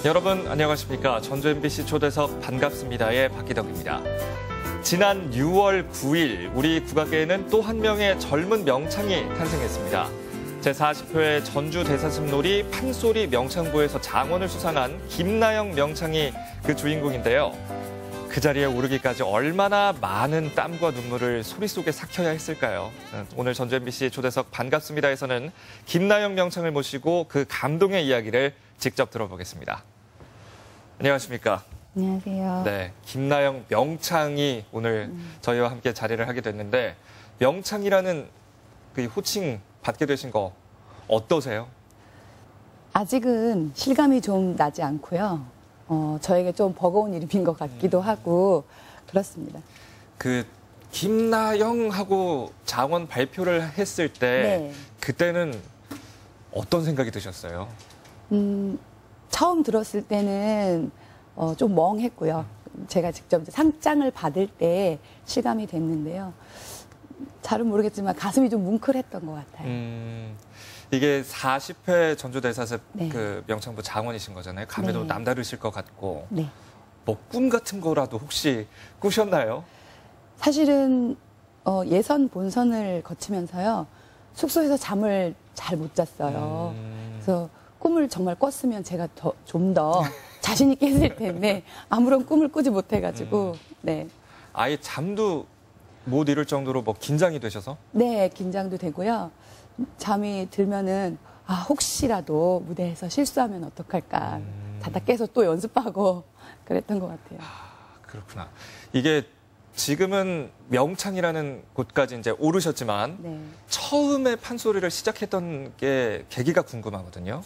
여러분 안녕하십니까. 전주 MBC 초대석 반갑습니다의 박기덕입니다. 지난 6월 9일 우리 국악계에는 또 한 명의 젊은 명창이 탄생했습니다. 제40회 전주 대사슴놀이 판소리 명창부에서 장원을 수상한 김나영 명창이 그 주인공인데요. 그 자리에 오르기까지 얼마나 많은 땀과 눈물을 소리 속에 삭혀야 했을까요? 오늘 전주 MBC 초대석 반갑습니다에서는 김나영 명창을 모시고 그 감동의 이야기를 직접 들어보겠습니다. 안녕하십니까? 안녕하세요. 네, 김나영 명창이 오늘 저희와 함께 자리를 하게 됐는데 명창이라는 그 호칭 받게 되신 거 어떠세요? 아직은 실감이 좀 나지 않고요. 저에게 좀 버거운 이름인 것 같기도 하고 그렇습니다. 그 김나영하고 장원 발표를 했을 때 네. 그때는 어떤 생각이 드셨어요? 처음 들었을 때는 좀 멍했고요. 제가 직접 이제 상장을 받을 때 실감이 됐는데요. 잘은 모르겠지만 가슴이 좀 뭉클했던 것 같아요. 이게 40회 전주대사습 네. 그 명창부 장원이신 거잖아요. 감회도 네. 남다르실 것 같고 네. 뭐 꿈 같은 거라도 혹시 꾸셨나요? 사실은 예선 본선을 거치면서요. 숙소에서 잠을 잘 못 잤어요. 그래서 꿈을 정말 꿨으면 제가 좀 더 자신 있게 했을 텐데 아무런 꿈을 꾸지 못해가지고 네. 아예 잠도 못 이룰 정도로 뭐 긴장이 되셔서? 네, 긴장도 되고요. 잠이 들면은 혹시라도 무대에서 실수하면 어떡할까. 자다 깨서 또 연습하고 그랬던 것 같아요. 그렇구나. 이게 지금은 명창이라는 곳까지 이제 오르셨지만 네. 처음에 판소리를 시작했던 게 계기가 궁금하거든요.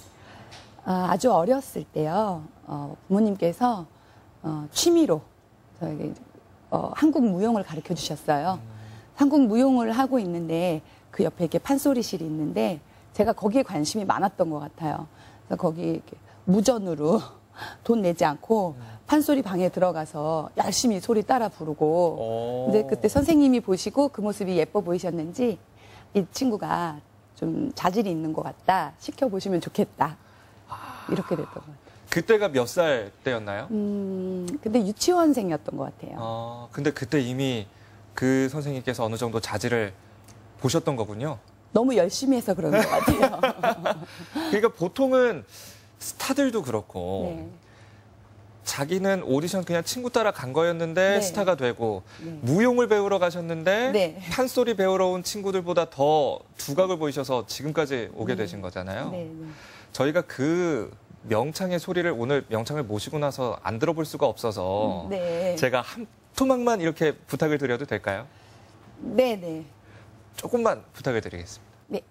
아주 어렸을 때요. 부모님께서 취미로 저에게 한국 무용을 가르쳐 주셨어요. 한국 무용을 하고 있는데 그 옆에 이렇게 판소리실이 있는데 제가 거기에 관심이 많았던 것 같아요. 그래서 거기 이렇게 무전으로 돈 내지 않고 판소리 방에 들어가서 열심히 소리 따라 부르고 근데 그때 선생님이 보시고 그 모습이 예뻐 보이셨는지 이 친구가 좀 자질이 있는 것 같다. 시켜보시면 좋겠다. 이렇게 됐던 것 같아요. 그때가 몇 살 때였나요? 근데 유치원생이었던 것 같아요. 근데 그때 이미 그 선생님께서 어느 정도 자질을 보셨던 거군요. 너무 열심히 해서 그런 것 같아요. 그러니까 보통은 스타들도 그렇고 네. 자기는 오디션 그냥 친구 따라 간 거였는데 네. 스타가 되고 네. 무용을 배우러 가셨는데 네. 판소리 배우러 온 친구들보다 더 두각을 보이셔서 지금까지 오게 되신 거잖아요. 네, 네. 저희가 그 명창의 소리를 오늘 명창을 모시고 나서 안 들어볼 수가 없어서 네. 제가 한 토막만 이렇게 부탁을 드려도 될까요? 네, 네. 조금만 부탁을 드리겠습니다. 네.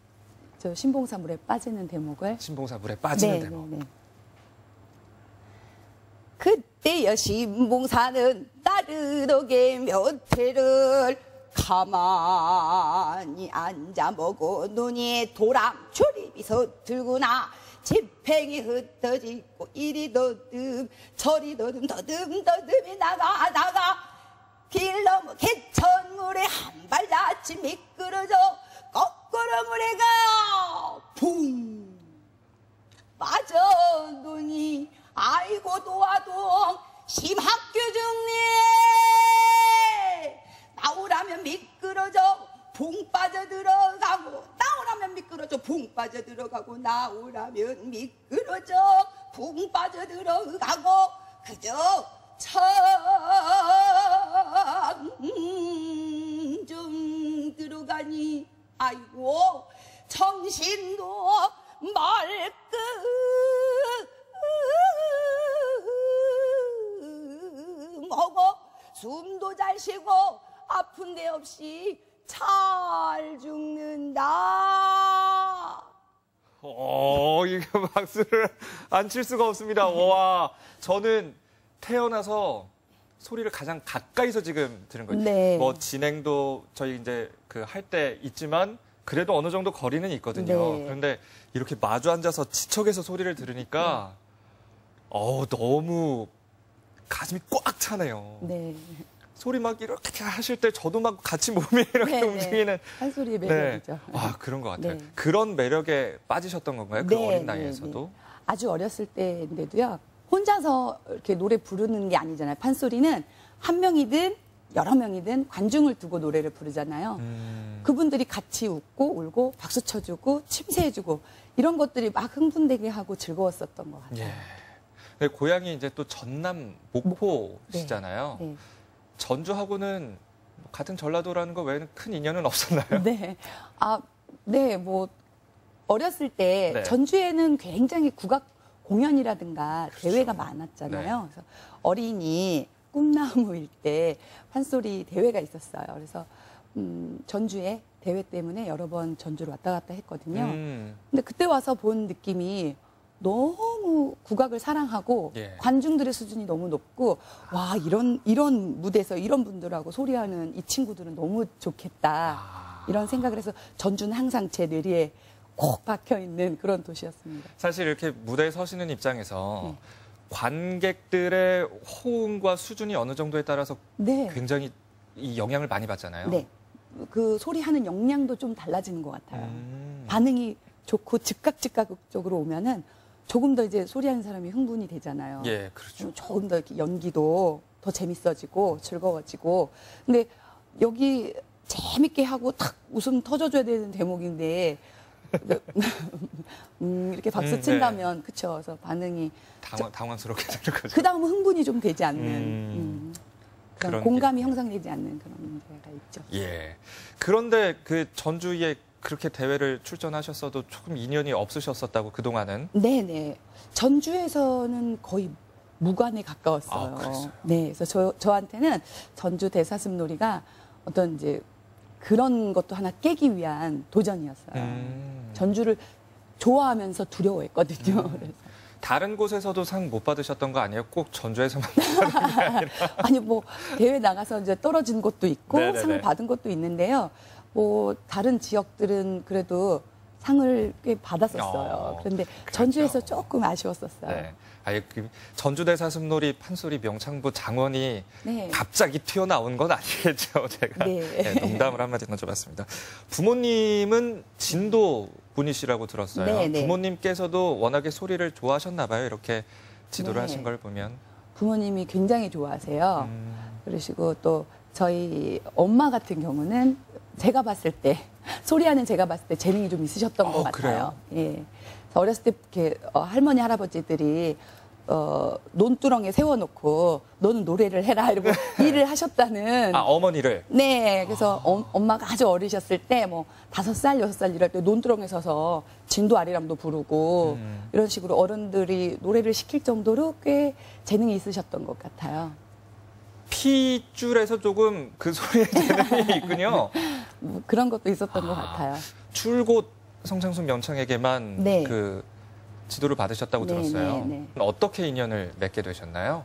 저 신봉사 물에 빠지는 대목을. 신봉사 물에 빠지는 네, 대목. 네, 네. 그때여 신봉사는 따르덕의 묘태를 가만히 앉아 먹어 눈이 도람 조립이 서들구나 지팽이 흩어지고 이리 더듬 저리 더듬이 나가 길 넘어 개천물에 한 발자취 미끄러져 거꾸로 물에 가 붕 맞아 눈이 아이고 도와동 심학교 중네 나오라면 미끄러져 붕 빠져 들어가고 나오라면 미끄러져 붕 빠져 들어가고 나오라면 미끄러져 붕 빠져 들어가고 그저 청정 들어가니 아이고 정신도 멀끔하고 숨도 잘 쉬고 아픈 데 없이 잘 죽는다. 이거 박수를 안 칠 수가 없습니다. 와, 저는 태어나서 소리를 가장 가까이서 지금 들은 거예요. 네. 뭐 진행도 저희 이제 그 할 때 있지만 그래도 어느 정도 거리는 있거든요. 네. 그런데 이렇게 마주 앉아서 지척에서 소리를 들으니까 너무 가슴이 꽉 차네요. 네. 소리 막 이렇게 하실 때 저도 막 같이 몸이 이렇게 네, 움직이는. 판소리의 매력이죠. 그런 것 같아요. 네. 그런 매력에 빠지셨던 건가요? 그 네, 어린 네, 나이에서도? 네. 아주 어렸을 때인데도요. 혼자서 이렇게 노래 부르는 게 아니잖아요. 판소리는 한 명이든 여러 명이든 관중을 두고 노래를 부르잖아요. 그분들이 같이 웃고 울고 박수 쳐주고 침새해주고 이런 것들이 막 흥분되게 하고 즐거웠었던 것 같아요. 예. 네, 고향이 이제 또 전남 목포시잖아요. 네. 전주하고는 같은 전라도라는 거 외에는 큰 인연은 없었나요? 네. 네, 뭐 어렸을 때 네. 전주에는 굉장히 국악 공연이라든가 그렇죠. 대회가 많았잖아요. 네. 그래서 어린이 꿈나무일 때 판소리 대회가 있었어요. 그래서 전주에 대회 때문에 여러 번 전주를 왔다 갔다 했거든요. 근데 그때 와서 본 느낌이 너무 국악을 사랑하고 예. 관중들의 수준이 너무 높고 와 이런 무대에서 이런 분들하고 소리하는 이 친구들은 너무 좋겠다 이런 생각을 해서 전주는 항상 제 뇌리에 꼭 박혀 있는 그런 도시였습니다. 사실 이렇게 무대에 서시는 입장에서 네. 관객들의 호응과 수준이 어느 정도에 따라서 네. 굉장히 이 영향을 많이 받잖아요. 네. 그 소리하는 역량도 좀 달라지는 것 같아요. 음. 반응이 좋고 즉각적으로 오면은 조금 더 이제 소리하는 사람이 흥분이 되잖아요. 예, 그렇죠. 조금 더 이렇게 연기도 더 재밌어지고 즐거워지고. 근데 여기 재밌게 하고 탁 웃음 터져줘야 되는 대목인데 이렇게 박수 친다면 그쵸. 그래서 반응이 당황스럽게 되는 거죠. 그 다음은 흥분이 좀 되지 않는 그런 그런 공감이 형성되지 않는 그런 문제가 있죠. 예. 그런데 그 전주에 그렇게 대회를 출전하셨어도 조금 인연이 없으셨었다고 그동안은. 네네. 전주에서는 거의 무관에 가까웠어요. 그랬어요? 네. 그래서 저한테는 전주 대사슴놀이가 어떤 이제 그런 것도 하나 깨기 위한 도전이었어요. 전주를 좋아하면서 두려워했거든요. 그래서. 다른 곳에서도 상 못 받으셨던 거 아니에요? 꼭 전주에서만 받는 게 아니라. 아니 뭐 대회 나가서 이제 떨어진 곳도 있고 네네네. 상을 받은 곳도 있는데요. 뭐 다른 지역들은 그래도 상을 꽤 받았었어요. 그런데 그렇죠. 전주에서 조금 아쉬웠었어요. 네. 아예 그 전주대사슴놀이 판소리 명창부 장원이 네. 갑자기 튀어나온 건 아니겠죠, 제가. 네. 네, 농담을 한마디 던져봤습니다. 부모님은 진도 분이시라고 들었어요. 네, 네. 부모님께서도 워낙에 소리를 좋아하셨나 봐요. 이렇게 지도를 네. 하신 걸 보면. 부모님이 굉장히 좋아하세요. 그러시고 또 저희 엄마 같은 경우는 제가 봤을 때 소리하는 제가 봤을 때 재능이 좀 있으셨던 것 같아요. 예. 그래서 어렸을 때 이렇게 할머니 할아버지들이 논두렁에 세워놓고 너는 노래를 해라 이러고 일을 하셨다는. 어머니를. 네, 그래서 엄마가 아주 어리셨을 때 뭐 5살, 6살 이럴 때 논두렁에 서서 진도 아리랑도 부르고 이런 식으로 어른들이 노래를 시킬 정도로 꽤 재능이 있으셨던 것 같아요. 피줄에서 조금 그 소리에 재능이 있군요. 뭐 그런 것도 있었던 것 같아요. 줄곧 성창순 명창에게만 네. 그 지도를 받으셨다고 네, 들었어요. 네, 어떻게 인연을 맺게 되셨나요?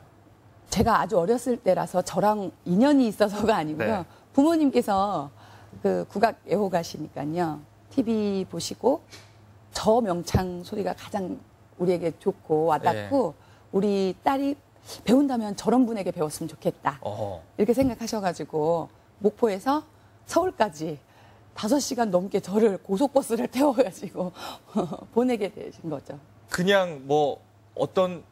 제가 아주 어렸을 때라서 저랑 인연이 있어서가 아니고요. 네. 부모님께서 그 국악 애호가시니까요. TV 보시고 저 명창 소리가 가장 우리에게 좋고 와닿고 우리 딸이 배운다면 저런 분에게 배웠으면 좋겠다. 이렇게 생각하셔가지고 목포에서 서울까지 5시간 넘게 저를 고속버스를 태워가지고 보내게 되신 거죠. 그냥 뭐 어떤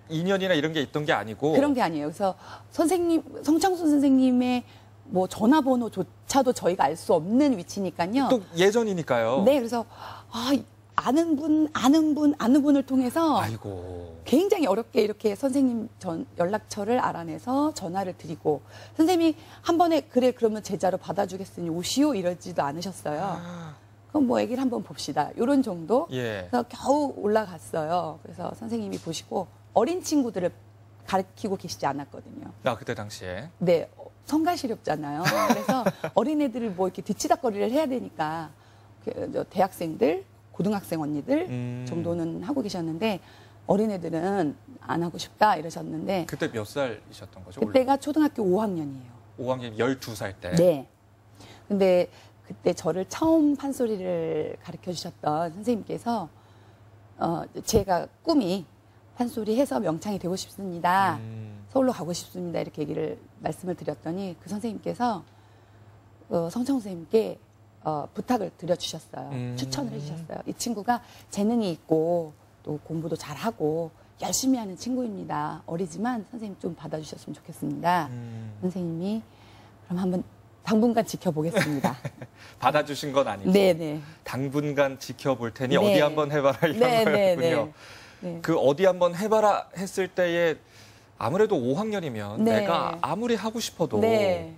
인연이나 이런 게 있던 게 아니고 그런 게 아니에요. 그래서 성창순 선생님의 뭐 전화번호조차도 저희가 알 수 없는 위치니까요. 또 예전이니까요. 네, 그래서 아는 분을 통해서 아이고. 굉장히 어렵게 이렇게 선생님 연락처를 알아내서 전화를 드리고 선생님이 한 번에 그러면 제자로 받아주겠으니 오시오 이러지도 않으셨어요. 그럼 뭐 애기를 한번 봅시다. 이런 정도. 예. 그래서 겨우 올라갔어요. 그래서 선생님이 보시고 어린 친구들을 가르치고 계시지 않았거든요. 그때 당시에. 네, 성가시렵잖아요. 그래서 어린애들을 뭐 이렇게 뒤치다거리를 해야 되니까 대학생들, 고등학생 언니들 정도는 하고 계셨는데 어린애들은 안 하고 싶다 이러셨는데 그때 몇 살이셨던 거죠? 그때가 초등학교 5학년이에요. 5학년 12살 때. 네. 근데 그때 저를 처음 판소리를 가르쳐 주셨던 선생님께서 제가 꿈이 판소리 해서 명창이 되고 싶습니다. 서울로 가고 싶습니다. 이렇게 말씀을 드렸더니 그 선생님께서 성창 선생님께 부탁을 드려주셨어요. 추천을 해주셨어요. 이 친구가 재능이 있고 또 공부도 잘하고 열심히 하는 친구입니다. 어리지만 선생님 좀 받아주셨으면 좋겠습니다. 선생님이 그럼 한번 당분간 지켜보겠습니다. 받아주신 건 아니죠. 네네. 당분간 지켜볼 테니 네. 어디 한번 해봐라 이런 거였군요. 네. 그 어디 한번 해봐라 했을 때에 아무래도 5학년이면 네. 내가 아무리 하고 싶어도 네.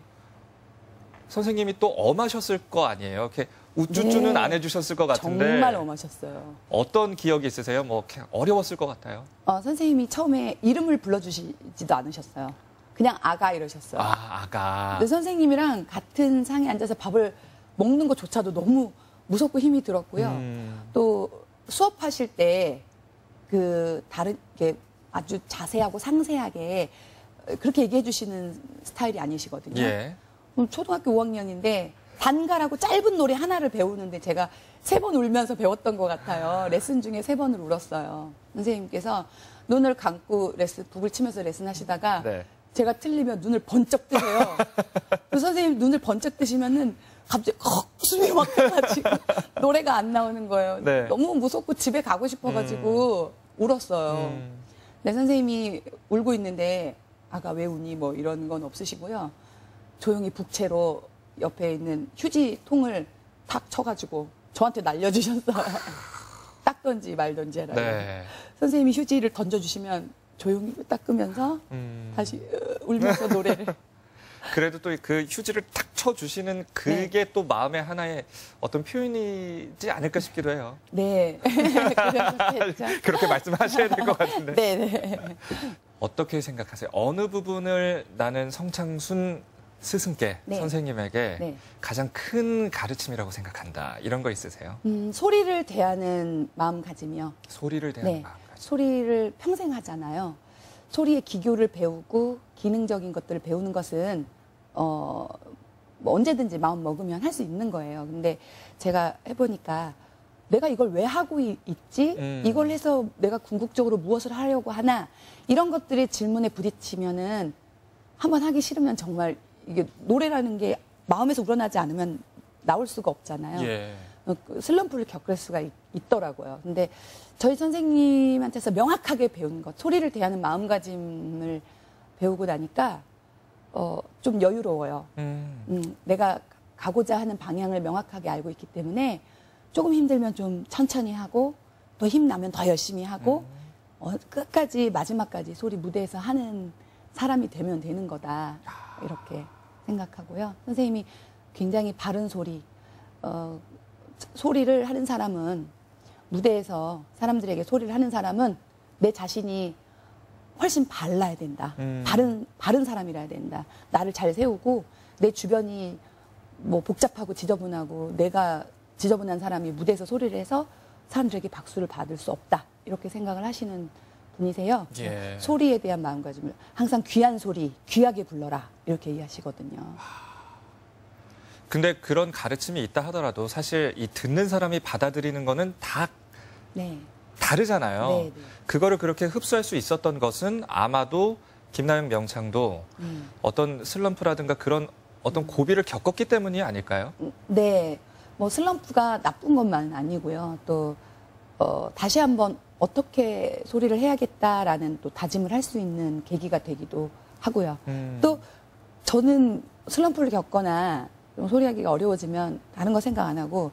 선생님이 또 엄하셨을 거 아니에요. 이렇게 우쭈쭈는 네. 안 해주셨을 것 같은데 정말 엄하셨어요. 어떤 기억이 있으세요? 뭐 어려웠을 것 같아요. 선생님이 처음에 이름을 불러주시지도 않으셨어요. 그냥 아가 이러셨어요. 아, 아가. 근데 선생님이랑 같은 상에 앉아서 밥을 먹는 것조차도 너무 무섭고 힘이 들었고요. 또 수업하실 때 그 다른 게 아주 자세하고 상세하게 그렇게 얘기해 주시는 스타일이 아니시거든요. 예. 초등학교 5학년인데 단가라고 짧은 노래 하나를 배우는데 제가 3번 울면서 배웠던 것 같아요. 레슨 중에 3번을 울었어요. 선생님께서 눈을 감고 북을 치면서 레슨 하시다가 네. 제가 틀리면 눈을 번쩍 뜨세요. 그 선생님 눈을 번쩍 뜨시면은 갑자기 숨이 막 차가지고 노래가 안 나오는 거예요. 네. 너무 무섭고 집에 가고 싶어가지고 울었어요. 근데 선생님이 울고 있는데 아가 왜 우니 뭐 이런 건 없으시고요. 조용히 북채로 옆에 있는 휴지통을 탁 쳐가지고 저한테 날려주셨어요. 닦던지 말던지 해라. 네. 선생님이 휴지를 던져주시면 조용히 닦으면서 다시 울면서 노래를. 그래도 또 그 휴지를 탁 쳐주시는 그게 또 마음의 하나의 어떤 표현이지 않을까 싶기도 해요. 네. 그렇겠죠. 그렇게 말씀하셔야 될 것 같은데. 네네. 어떻게 생각하세요? 어느 부분을 나는 성창순 스승께, 네. 선생님에게 네. 가장 큰 가르침이라고 생각한다. 이런 거 있으세요? 소리를 대하는 마음가짐이요. 소리를 대하는 네. 마음가짐. 소리를 평생 하잖아요. 소리의 기교를 배우고 기능적인 것들을 배우는 것은 뭐 언제든지 마음 먹으면 할 수 있는 거예요. 근데 제가 해보니까 내가 이걸 왜 하고 있지? 이걸 해서 내가 궁극적으로 무엇을 하려고 하나? 이런 것들의 질문에 부딪히면은 한번 하기 싫으면 정말 이게 노래라는 게 마음에서 우러나지 않으면 나올 수가 없잖아요. 예. 슬럼프를 겪을 수가 있더라고요. 근데 저희 선생님한테서 명확하게 배운 것, 소리를 대하는 마음가짐을 배우고 나니까 좀 여유로워요. 내가 가고자 하는 방향을 명확하게 알고 있기 때문에 조금 힘들면 좀 천천히 하고 또 힘나면 더 열심히 하고 끝까지 마지막까지 소리 무대에서 하는 사람이 되면 되는 거다. 이렇게 생각하고요. 선생님이 굉장히 바른 소리, 소리를 하는 사람은 무대에서 사람들에게 소리를 하는 사람은 내 자신이 훨씬 발라야 된다. 바른 사람이라야 된다. 나를 잘 세우고 내 주변이 뭐 복잡하고 지저분하고 내가 지저분한 사람이 무대에서 소리를 해서 사람들에게 박수를 받을 수 없다. 이렇게 생각을 하시는 분이세요. 예. 소리에 대한 마음가짐을 항상 귀한 소리, 귀하게 불러라. 이렇게 얘기하시거든요. 근데 그런 가르침이 있다 하더라도 사실 이 듣는 사람이 받아들이는 거는 다 네. 다르잖아요. 네, 네. 그거를 그렇게 흡수할 수 있었던 것은 아마도 김나영 명창도 어떤 슬럼프라든가 그런 어떤 고비를 겪었기 때문이 아닐까요? 네. 뭐 슬럼프가 나쁜 것만은 아니고요. 또 다시 한번 어떻게 소리를 해야겠다라는 또 다짐을 할 수 있는 계기가 되기도 하고요. 또 저는 슬럼프를 겪거나 좀 소리하기가 어려워지면 다른 거 생각 안 하고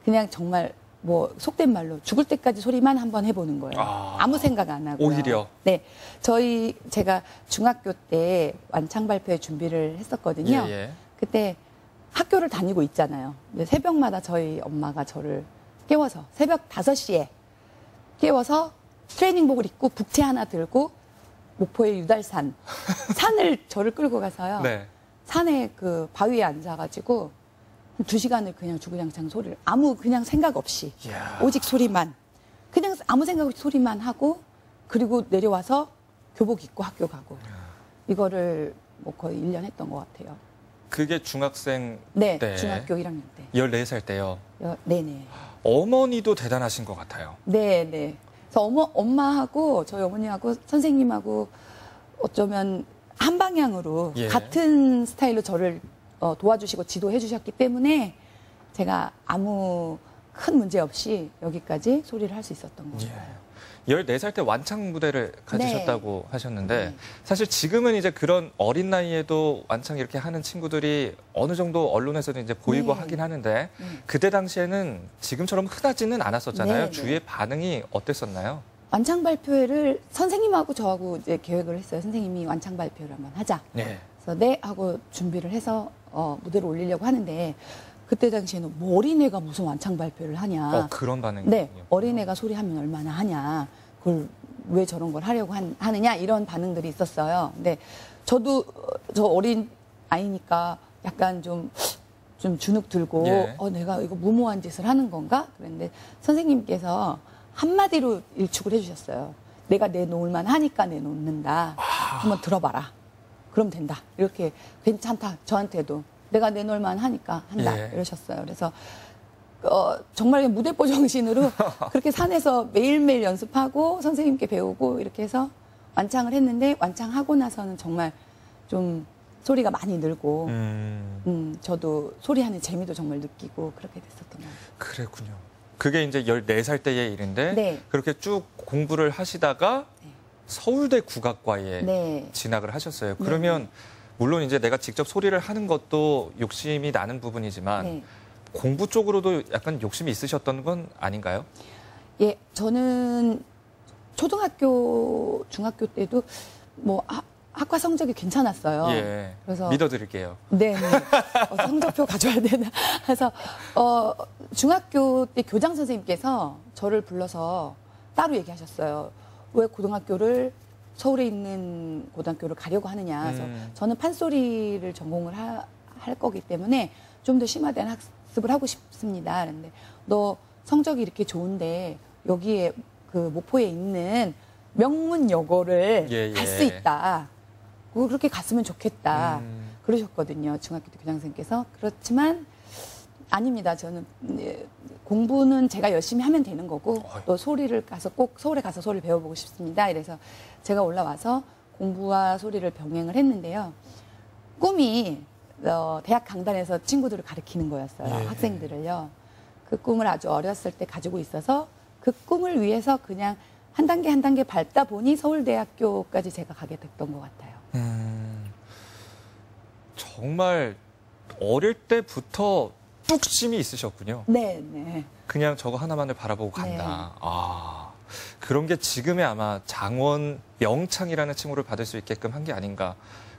그냥 정말 뭐 속된 말로 죽을 때까지 소리만 한번 해보는 거예요. 아무 생각 안 하고. 오히려. 네, 제가 중학교 때 완창 발표회 준비를 했었거든요. 예, 예. 그때 학교를 다니고 있잖아요. 근데 새벽마다 저희 엄마가 저를 깨워서 새벽 5시에 깨워서 트레이닝복을 입고 북채 하나 들고 목포의 유달산 산을 저를 끌고 가서요. 네. 산에 그 바위에 앉아가지고 2시간을 그냥 주구장창 소리를 그냥 생각 없이 이야. 오직 소리만 그냥 아무 생각 없이 소리만 하고 그리고 내려와서 교복 입고 학교 가고 이거를 뭐 거의 1년 했던 것 같아요. 그게 중학생 네, 때 중학교 1학년 때. 14살 때요. 네네. 어머니도 대단하신 것 같아요. 네네. 그래서 엄마하고 저희 어머니하고 선생님하고 어쩌면 한 방향으로 예. 같은 스타일로 저를 도와주시고 지도해 주셨기 때문에 제가 아무 큰 문제 없이 여기까지 소리를 할 수 있었던 거예요. 예. 14살 때 완창 무대를 가지셨다고 하셨는데 네. 사실 지금은 이제 그런 어린 나이에도 완창 이렇게 하는 친구들이 어느 정도 언론에서도 이제 보이고 네. 하긴 하는데 그때 당시에는 지금처럼 흔하지는 않았었잖아요. 네, 주위의 반응이 어땠었나요? 완창 발표회를 선생님하고 저하고 이제 계획을 했어요. 선생님이 완창 발표를 한번 하자. 네. 그래서 네 하고 준비를 해서 무대를 올리려고 하는데 그때 당시에는 뭐 어린애가 무슨 완창 발표를 하냐. 그런 반응이. 네, 어린애가 소리하면 얼마나 하냐. 그걸 왜 저런 걸 하려고 하느냐 이런 반응들이 있었어요. 근데 저도 저 어린 아이니까 약간 좀 주눅 들고 예. 내가 이거 무모한 짓을 하는 건가? 그런데 선생님께서 한마디로 일축을 해주셨어요. 내가 내놓을만 하니까 내놓는다. 한번 들어봐라. 그럼 된다. 이렇게 괜찮다. 저한테도. 내가 내놓을만 하니까 한다. 예. 이러셨어요. 그래서 정말 무대뽀 정신으로 그렇게 산에서 매일매일 연습하고 선생님께 배우고 이렇게 해서 완창을 했는데 완창하고 나서는 정말 좀 소리가 많이 늘고 저도 소리하는 재미도 정말 느끼고 그렇게 됐었던 것 같아요. 그랬군요. 그게 이제 14살 때의 일인데 네. 그렇게 쭉 공부를 하시다가 서울대 국악과에 네. 진학을 하셨어요. 그러면 물론 이제 내가 직접 소리를 하는 것도 욕심이 나는 부분이지만 네. 공부 쪽으로도 약간 욕심이 있으셨던 건 아닌가요? 예, 저는 초등학교, 중학교 때도 뭐 학과 성적이 괜찮았어요. 예. 그래서 믿어드릴게요. 네, 성적표 가져와야 되나. 그래서 중학교 때 교장 선생님께서 저를 불러서 따로 얘기하셨어요. 왜 고등학교를 서울에 있는 고등학교를 가려고 하느냐. 그래서 저는 판소리를 전공을 할 거기 때문에 좀 더 심화된 학습을 하고 싶습니다. 그런데 너 성적이 이렇게 좋은데 여기에 그 목포에 있는 명문여고를 갈 수 있다. 그렇게 갔으면 좋겠다. 그러셨거든요. 중학교 때 교장 선생님께서. 그렇지만 아닙니다. 저는 공부는 제가 열심히 하면 되는 거고 또 소리를 가서 꼭 서울에 가서 소리를 배워보고 싶습니다. 이래서 제가 올라와서 공부와 소리를 병행을 했는데요. 꿈이 대학 강단에서 친구들을 가르치는 거였어요. 예. 학생들을요. 그 꿈을 아주 어렸을 때 가지고 있어서 그 꿈을 위해서 그냥 한 단계 한 단계 밟다 보니 서울대학교까지 제가 가게 됐던 것 같아요. 정말 어릴 때부터 뚝심이 있으셨군요. 네, 네. 그냥 저거 하나만을 바라보고 간다. 아, 그런 게 지금의 아마 장원 명창이라는 칭호를 받을 수 있게끔 한 게 아닌가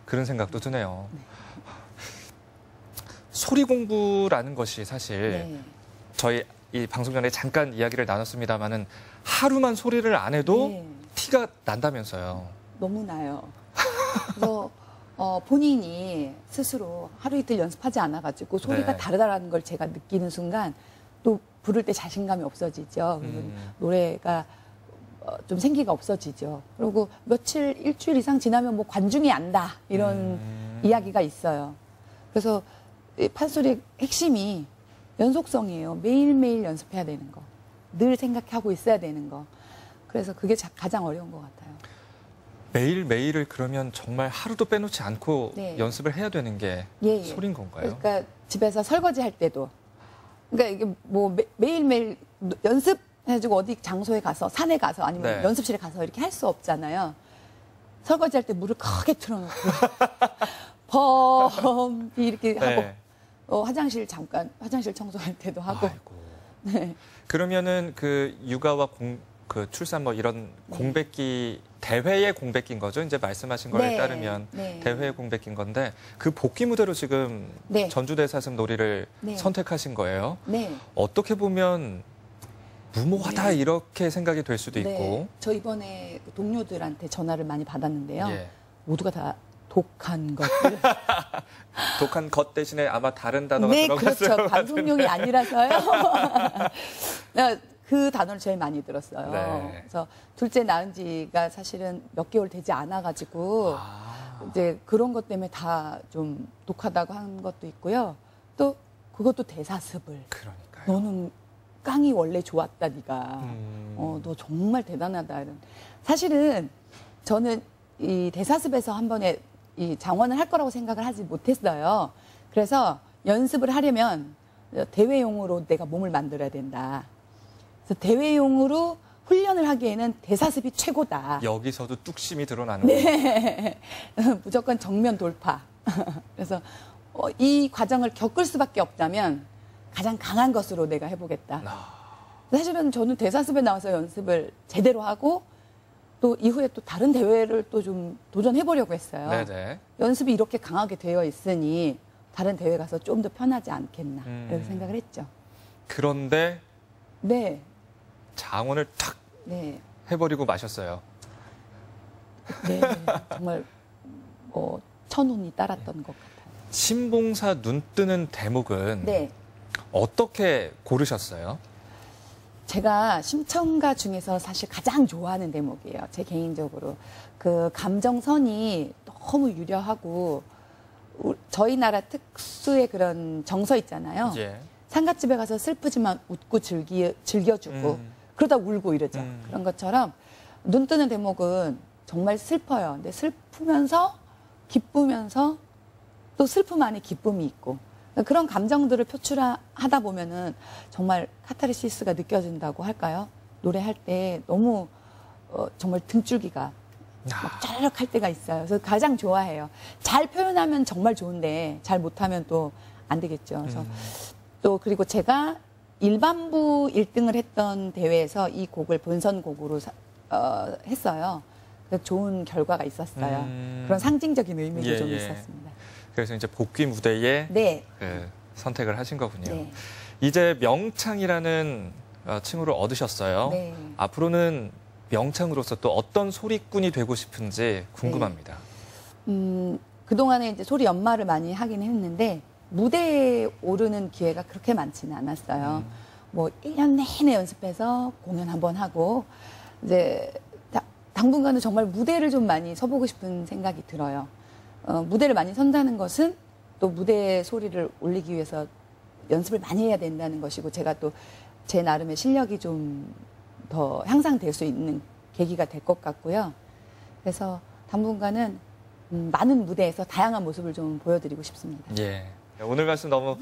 그런 생각도 드네요. 네. 소리 공부라는 것이 사실 네. 저희 이 방송 전에 잠깐 이야기를 나눴습니다마는 하루만 소리를 안 해도 네. 티가 난다면서요. 너무 나요. 그래서 본인이 스스로 하루 이틀 연습하지 않아가지고 소리가 네. 다르다라는 걸 제가 느끼는 순간 또 부를 때 자신감이 없어지죠. 그리고 노래가 좀 생기가 없어지죠. 그리고 며칠, 일주일 이상 지나면 뭐 관중이 안다 이런 이야기가 있어요. 그래서 이 판소리의 핵심이 연속성이에요. 매일매일 연습해야 되는 거. 늘 생각하고 있어야 되는 거. 그래서 그게 가장 어려운 것 같아요. 매일매일을 그러면 정말 하루도 빼놓지 않고 네. 연습을 해야 되는 게 예. 소리인 건가요? 그러니까 집에서 설거지 할 때도 그러니까 이게 뭐 매일매일 연습해가지고 어디 장소에 가서 산에 가서 아니면 네. 연습실에 가서 이렇게 할 수 없잖아요. 설거지 할 때 물을 크게 틀어놓고 범 이렇게 하고 네. 화장실 청소할 때도 하고. 아이고. 네. 그러면은 그 육아와 그 출산 뭐 이런 공백기 대회의 공백기인 거죠. 이제 말씀하신 거에 네. 따르면 네. 대회의 공백기인 건데 그 복귀 무대로 지금 네. 전주대사슴 놀이를 네. 선택하신 거예요. 네. 어떻게 보면 무모하다 네. 이렇게 생각이 될 수도 있고. 네. 저 이번에 동료들한테 전화를 많이 받았는데요. 예. 모두가 다 독한 것들. 독한 것 대신에 아마 다른 단어가 네, 들어갔을 그렇죠. 것 방송용이 아니라서요. 그 단어를 제일 많이 들었어요. 네. 그래서 둘째 낳은 지가 사실은 몇 개월 되지 않아가지고 아. 이제 그런 것 때문에 다 좀 독하다고 한 것도 있고요. 또 그것도 대사습을. 그러니까요. 너는 깡이 원래 좋았다, 네가. 너 정말 대단하다. 이런. 사실은 저는 이 대사습에서 한 번에 이 장원을 할 거라고 생각을 하지 못했어요. 그래서 연습을 하려면 대회용으로 내가 몸을 만들어야 된다. 그래서 대회용으로 훈련을 하기에는 대사습이 최고다. 여기서도 뚝심이 드러나는 네. 무조건 정면 돌파. 그래서 이 과정을 겪을 수밖에 없다면 가장 강한 것으로 내가 해보겠다. 사실은 저는 대사습에 나와서 연습을 제대로 하고 또 이후에 또 다른 대회를 또 좀 도전해보려고 했어요. 네네. 연습이 이렇게 강하게 되어 있으니 다른 대회 가서 좀 더 편하지 않겠나 이렇게 생각을 했죠. 그런데 네. 장원을 탁 네. 해버리고 마셨어요. 네. 정말 천운이 따랐던 것 같아요. 신봉사 눈 뜨는 대목은 네. 어떻게 고르셨어요? 제가 심청가 중에서 사실 가장 좋아하는 대목이에요. 제 개인적으로. 그 감정선이 너무 유려하고 저희 나라 특수의 그런 정서 있잖아요. 예. 상갓집에 가서 슬프지만 웃고 즐겨주고 그러다 울고 이러죠. 그런 것처럼 눈 뜨는 대목은 정말 슬퍼요. 근데 슬프면서 기쁘면서 또 슬픔 안에 기쁨이 있고 그런 감정들을 표출하다 보면은 정말 카타르시스가 느껴진다고 할까요? 노래할 때 너무 정말 등줄기가 막 짜르륵 할 때가 있어요. 그래서 가장 좋아해요. 잘 표현하면 정말 좋은데 잘 못하면 또 안 되겠죠. 그래서 또 그리고 제가 일반부 1등을 했던 대회에서 이 곡을 본선곡으로 했어요. 그래서 좋은 결과가 있었어요. 그런 상징적인 의미도 예, 좀 예. 있었습니다. 그래서 이제 복귀 무대에 네. 선택을 하신 거군요. 네. 이제 명창이라는 칭호를 얻으셨어요. 네. 앞으로는 명창으로서 또 어떤 소리꾼이 되고 싶은지 궁금합니다. 그동안에 이제 소리 연마를 많이 하긴 했는데 무대에 오르는 기회가 그렇게 많지는 않았어요. 뭐 1년 내내 연습해서 공연 한번 하고 이제 당분간은 정말 무대를 좀 많이 서보고 싶은 생각이 들어요. 무대를 많이 선다는 것은 또 무대 소리를 올리기 위해서 연습을 많이 해야 된다는 것이고 제가 또 제 나름의 실력이 좀 더 향상될 수 있는 계기가 될 것 같고요. 그래서 당분간은 많은 무대에서 다양한 모습을 좀 보여드리고 싶습니다. 예. 오늘 말씀 너무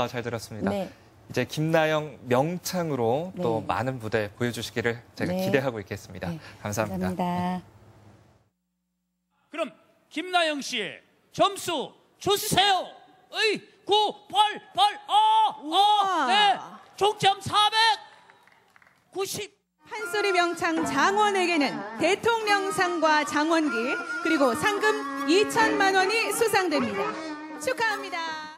잘 들었습니다. 네. 이제 김나영 명창으로 네. 또 많은 무대 보여주시기를 제가 네. 기대하고 있겠습니다. 네. 감사합니다. 감사합니다. 그럼 김나영 씨 점수 주세요. 9, 8, 8, 네. 총점 490. 판소리 명창 장원에게는 대통령상과 장원기 그리고 상금 2천만 원이 수상됩니다. 축하합니다.